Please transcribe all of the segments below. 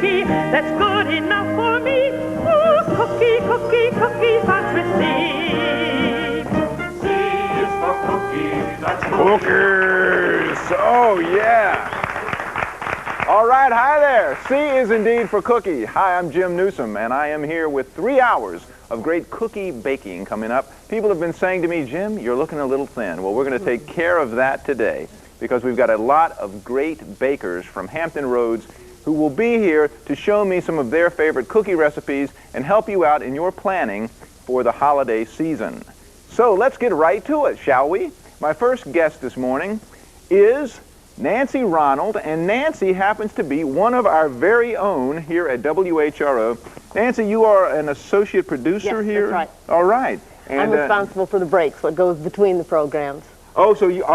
cookie that's good enough for me. Ooh, cookie, cookie, cookies must receive. C is for cookie, that's Cookies! Oh, yeah! All right, hi there. C is indeed for cookie. Hi, I'm Jim Newsom, and I am here with 3 hours of great cookie baking coming up. People have been saying to me, Jim, you're looking a little thin. Well, we're going to take care of that today because we've got a lot of great bakers from Hampton Roads who will be here to show me some of their favorite cookie recipes and help you out in your planning for the holiday season. So let's get right to it, shall we? My first guest this morning is Nancy Ronald, and Nancy happens to be one of our very own here at WHRO. Nancy, you are an associate producer here? That's right. All right. And, I'm responsible for the breaks, what goes between the programs. Oh, so you,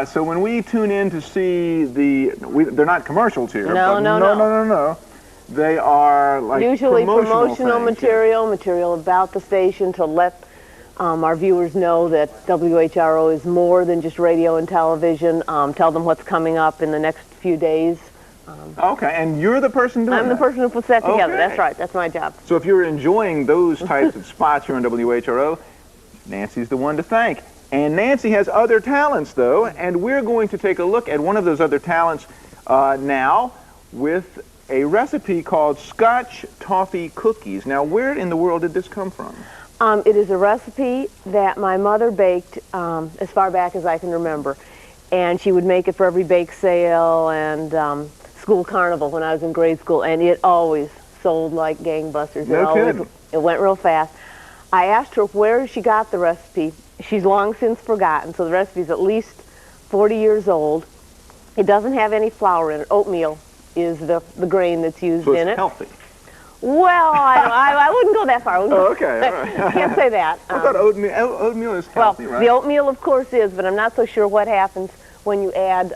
so when we tune in to see they're not commercials here. No. They are like usually promotional things, material about the station to let our viewers know that WHRO is more than just radio and television. Tell them what's coming up in the next few days. Okay, and you're the person doing I'm the person who puts that together. Okay. That's right. That's my job. So if you're enjoying those types of spots here on WHRO, Nancy's the one to thank. And Nancy has other talents, though, and we're going to take a look at one of those other talents now with a recipe called Scotch Toffee Cookies. Now, where in the world did this come from? It is a recipe that my mother baked as far back as I can remember. And she would make it for every bake sale and school carnival when I was in grade school. And it always sold like gangbusters. No kidding. It went real fast. I asked her where she got the recipe. She's long since forgotten, so the recipe's at least 40 years old. It doesn't have any flour in it. Oatmeal is the grain that's used in it. So it's healthy. Well, I wouldn't go that far. Oh, okay, all right. Can't say that. I thought oatmeal is healthy, well, right? The oatmeal, of course, is, but I'm not so sure what happens when you add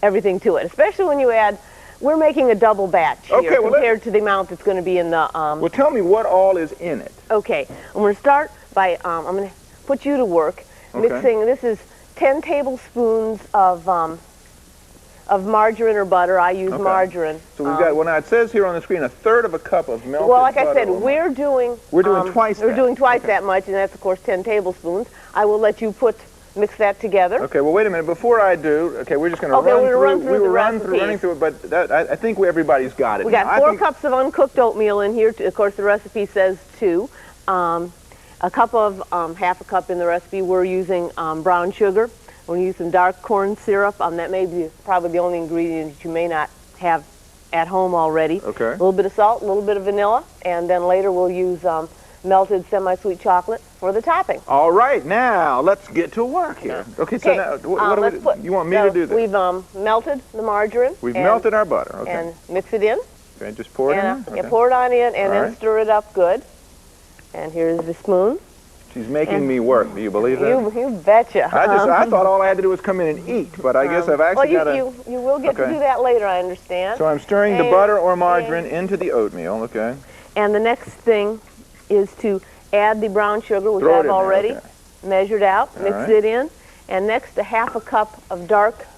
everything to it, especially when you add, we're making a double batch here compared to the amount that's going to be in the... well, tell me what all is in it. Okay, I'm going to start by, I'm going to put you to work mixing, this is 10 tablespoons of margarine or butter. I use margarine. So we've got, well, now it says here on the screen, 1/3 of a cup of melted butter. Well, like I said, we're doing twice that. We're doing twice that much, and that's, of course, 10 tablespoons. I will let you mix that together. Okay, well, wait a minute. Before I do, we're just going to run through it, but I think everybody's got it. We got 4 cups of uncooked oatmeal in here. Of course, the recipe says 2. A cup of, half a cup in the recipe, we're using brown sugar. We're going to use some dark corn syrup. That may be probably the only ingredient that you may not have at home already. Okay. A little bit of salt, a little bit of vanilla, and then later we'll use melted semi-sweet chocolate for the topping. All right, now let's get to work here. Okay, so now, what do you want me to do this? We've melted the margarine. We've melted our butter, okay. And mix it in. Okay, just pour it in? Yeah, pour it on in, and then stir it up good. And here's the spoon. She's making me work. Do you believe that? You betcha. I thought all I had to do was come in and eat, but I guess I've actually got to... You will get to do that later, I understand. So I'm stirring the butter or margarine into the oatmeal, okay. And the next thing is to add the brown sugar, which I've already measured out, mix it in, and next a half a cup of dark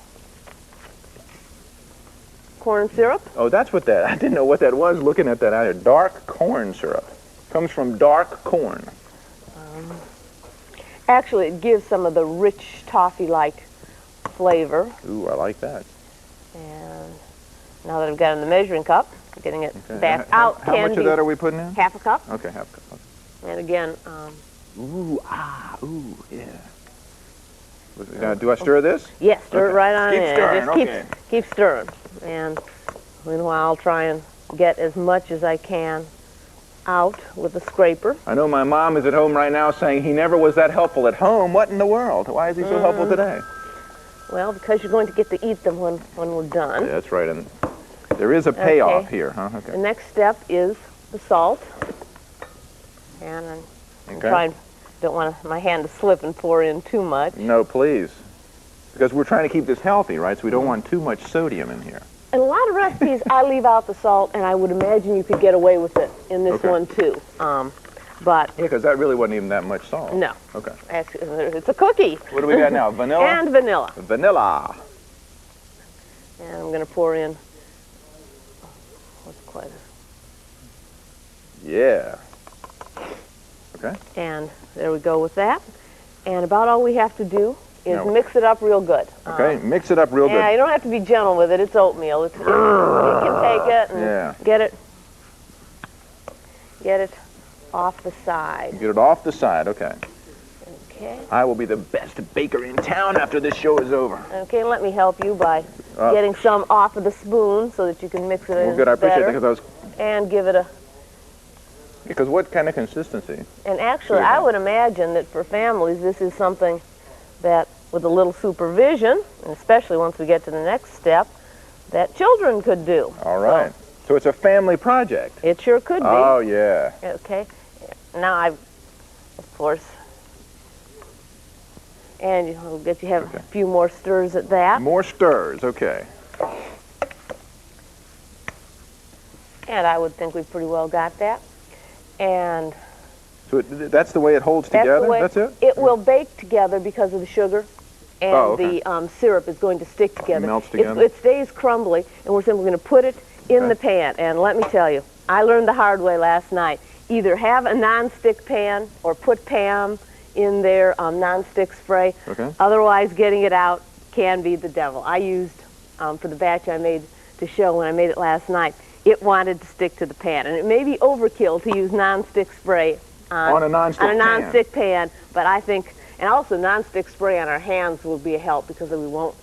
corn syrup. Oh, that's what that... I didn't know what that was looking at that out here. Dark corn syrup. Comes from dark corn. Actually, it gives some of the rich toffee-like flavor. Ooh, I like that. And now that I've got it in the measuring cup, I'm getting it back out. How much of that are we putting in? Half a cup. Okay, half a cup. And again... ooh, yeah. Now, do I stir this? Yes, stir it right on in. Keep stirring, Just keep stirring. And meanwhile, I'll try and get as much as I can out with a scraper. I know my mom is at home right now saying he never was that helpful at home. What in the world? Why is he so helpful today? Well, because you're going to get to eat them when we're done. Yeah, that's right. And there is a payoff here, huh? Okay. The next step is the salt. And I'm trying, don't want my hand to slip and pour in too much. No, please. Because we're trying to keep this healthy, right? So we don't want too much sodium in here. In a lot of recipes, I leave out the salt, and I would imagine you could get away with it in this one, too. But yeah, because that really wasn't even that much salt. No. Okay. It's a cookie. What do we got now? Vanilla? And vanilla. Vanilla. And I'm going to pour in quite. Yeah. Okay. And there we go with that. And about all we have to do is Now, mix it up real good. Okay, mix it up real good. Yeah, you don't have to be gentle with it. It's oatmeal. You can take it and get it off the side. Get it off the side, okay. Okay. I will be the best baker in town after this show is over. Okay, let me help you by getting some off of the spoon so that you can mix it in Well, good, I appreciate better. that And give it a... because what kind of consistency? And actually, I would imagine that for families, this is something that, with a little supervision, and especially once we get to the next step, that children could do. All right. So it's a family project. It sure could be. Oh, yeah. Okay. Now of course, and you'll get you have a few more stirs at that. More stirs, okay. And I would think we've pretty well got that. And So that's the way it holds together? That's it? It will bake together because of the sugar, and the syrup is going to stick together. It melts together? It stays crumbly, and we're simply going to put it in the pan. And let me tell you, I learned the hard way last night. Either have a non-stick pan or put Pam in their non-stick spray. Okay. Otherwise, getting it out can be the devil. I used, for the batch I made to show when I made it last night, it wanted to stick to the pan. And it may be overkill to use non-stick spray on a non-stick pan, but I think, and also non-stick spray on our hands will be a help because we won't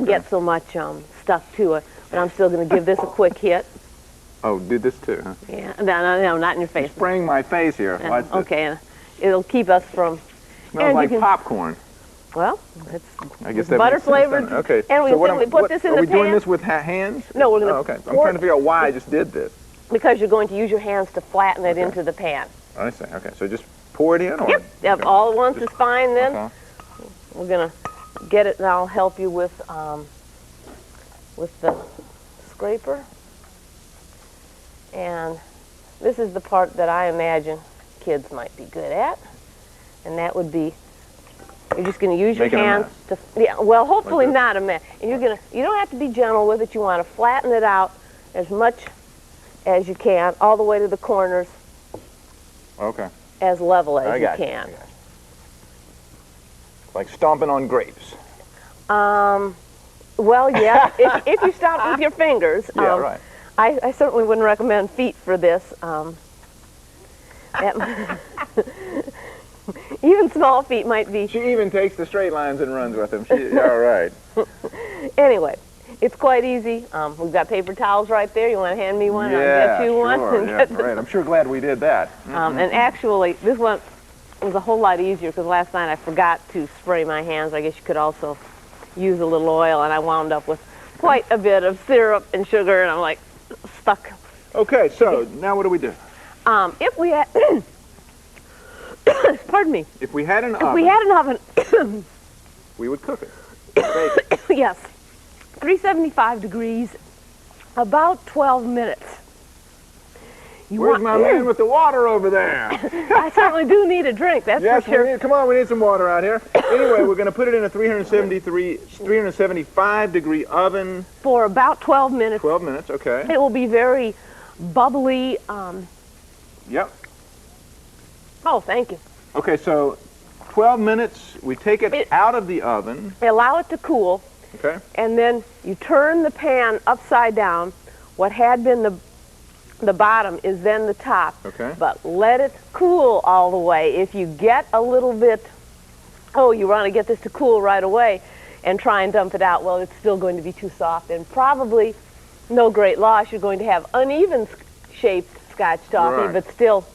get so much stuff to it. But I'm still going to give this a quick hit. Oh, do this too, huh? Yeah, no, not in your face. You're spraying my face here. Watch this. Okay, and it'll keep us from... Smells like popcorn. Well, it's I guess butter flavored. Okay. And we so simply put this in the pan. Are we doing this with hands? No, we're going to... Oh, okay. I'm trying to figure out why I just did this. Because you're going to use your hands to flatten it into the pan. I see. Okay, so just pour it in? Or Yep, all at once is fine then. Okay. We're going to get it, and I'll help you with the scraper. And this is the part that I imagine kids might be good at. And that would be, you're just going to use your hands to, well, hopefully not a mess. And you don't have to be gentle with it. You want to flatten it out as much as you can, all the way to the corners. Okay. As level as you can. Like stomping on grapes. Well, yeah, if you stomp with your fingers. Yeah, right. I certainly wouldn't recommend feet for this. Even small feet might be. She even takes the straight lines and runs with them. All right. Anyway, it's quite easy. We've got paper towels right there. You want to hand me one? Yeah, I'll get you one. Sure, yeah, right. I'm sure glad we did that. And actually, this one was a whole lot easier because last night I forgot to spray my hands. I guess you could also use a little oil, and I wound up with quite a bit of syrup and sugar, and I'm like stuck. Okay, so now what do we do? If we had, pardon me. If we had an oven. If we had an oven, we would cook it. Bake it. Yes, 375 degrees, about 12 minutes. Where's my man with the water over there? I certainly do need a drink, that's for sure. Come on, we need some water out here. Anyway, we're going to put it in a 375 degree oven. For about 12 minutes. 12 minutes, okay. It will be very bubbly. Yep. Oh, thank you. Okay, so 12 minutes, we take it out of the oven. Allow it to cool. Okay. And then you turn the pan upside down. What had been the bottom is then the top. Okay. But let it cool all the way. If you get a little bit, you want to get this to cool right away and try and dump it out, well, it's still going to be too soft and probably no great loss. You're going to have uneven shaped Scotch toffee, but still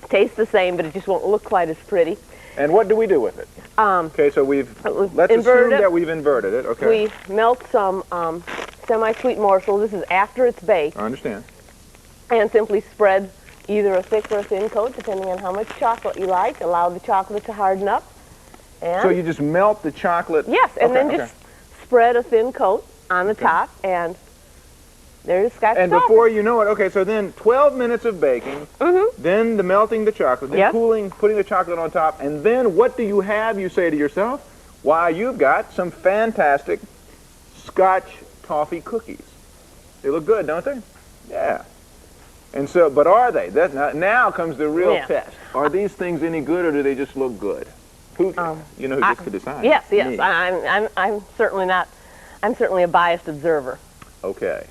tastes the same, but it just won't look quite as pretty. And what do we do with it? Okay, so let's assume that we've inverted it. Okay. We melt some semi-sweet morsels. This is after it's baked. I understand. And simply spread either a thick or a thin coat, depending on how much chocolate you like. Allow the chocolate to harden up. And so you just melt the chocolate? Yes, and then just spread a thin coat on the top, and there's Scotch toffee. And before you know it, okay, so then 12 minutes of baking, then the melting the chocolate, then cooling, putting the chocolate on top, and then what do you have, you say to yourself? Why, you've got some fantastic Scotch Toffee Cookies. They look good, don't they? Yeah. And so, but are they? Now comes the real Yeah. test. Are these things any good, or do they just look good? Who, you know who gets to decide? Yes, yes. Me. I'm certainly not. I'm certainly a biased observer. Okay.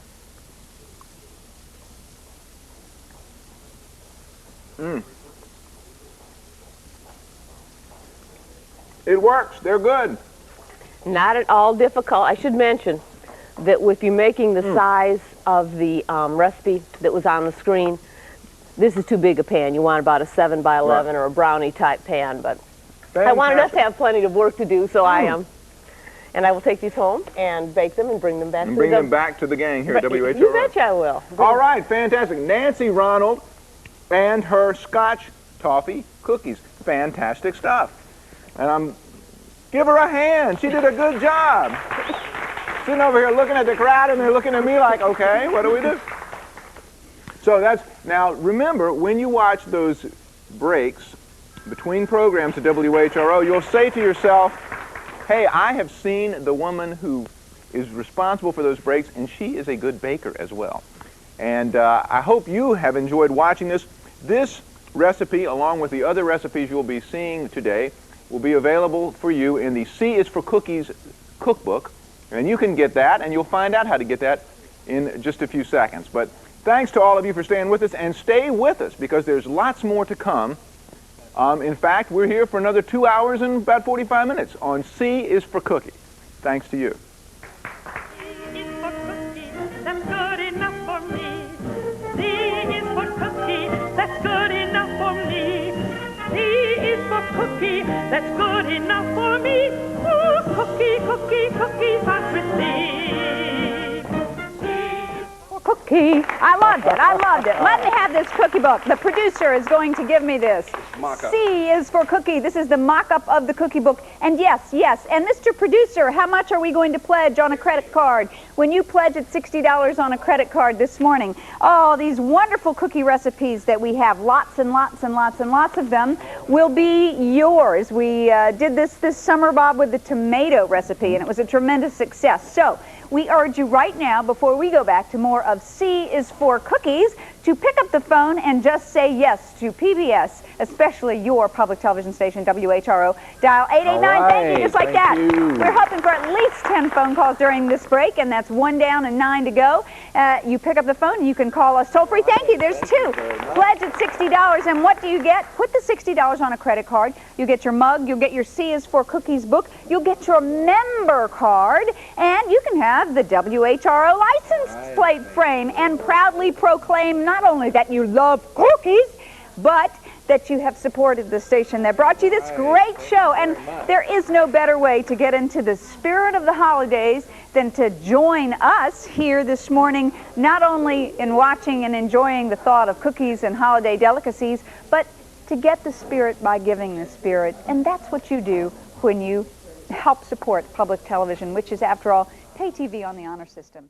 It works. They're good. Not at all difficult. I should mention that if you're making the size of the recipe that was on the screen, this is too big a pan. You want about a 7 by 11 or a brownie type pan, but I wanted us to have plenty of work to do, so I am. And I will take these home and bake them and bring them back. And bring them back to the gang here at WHRO. You betcha I will. All right, fantastic. Nancy Ronald and her Scotch Toffee Cookies. Fantastic stuff. And give her a hand. She did a good job. Sitting over here looking at the crowd, and they're looking at me like, okay, what do we do? So now remember, when you watch those breaks between programs at WHRO, you'll say to yourself, hey, I have seen the woman who is responsible for those breaks, and she is a good baker as well. And I hope you have enjoyed watching this. This recipe, along with the other recipes you'll be seeing today, will be available for you in the C is for Cookies cookbook. And you can get that, and you'll find out how to get that in just a few seconds. But thanks to all of you for staying with us, and stay with us, because there's lots more to come. In fact, we're here for another 2 hours and about 45 minutes on C is for Cookie. Thanks to you. C is for cookie, that's good enough for me. C is for cookie, that's good enough for me. C is for cookie, that's good enough for me. Ooh, cookie, cookie, cookies I receive. Cookie. I loved it. I loved it. Let me have this cookie book. The producer is going to give me this. Mock-up. C is for cookie. This is the mock-up of the cookie book. And yes, yes. And Mr. Producer, how much are we going to pledge on a credit card? When you pledge at $60 on a credit card this morning, oh, these wonderful cookie recipes that we have, lots and lots and lots and lots of them, will be yours. We did this summer, Bob, with the tomato recipe, and it was a tremendous success. So we urge you right now, before we go back to more of C is for Cookies, to pick up the phone and just say yes to PBS, especially your public television station, WHRO. Dial 889, All thank you, just like that. thank you. We're hoping for at least 10 phone calls during this break, and that's 1 down and 9 to go. You pick up the phone and you can call us toll-free. Thank you, there's 2. Pledge at $60, and what do you get? Put the $60 on a credit card. You get your mug, you'll get your C is for Cookies book, you'll get your member card, and you can have the WHRO license plate frame and proudly proclaim not only that you love cookies, but that you have supported the station that brought you this great show. And there is no better way to get into the spirit of the holidays than to join us here this morning, not only in watching and enjoying the thought of cookies and holiday delicacies, but to get the spirit by giving the spirit. And that's what you do when you help support public television, which is, after all, pay TV on the honor system.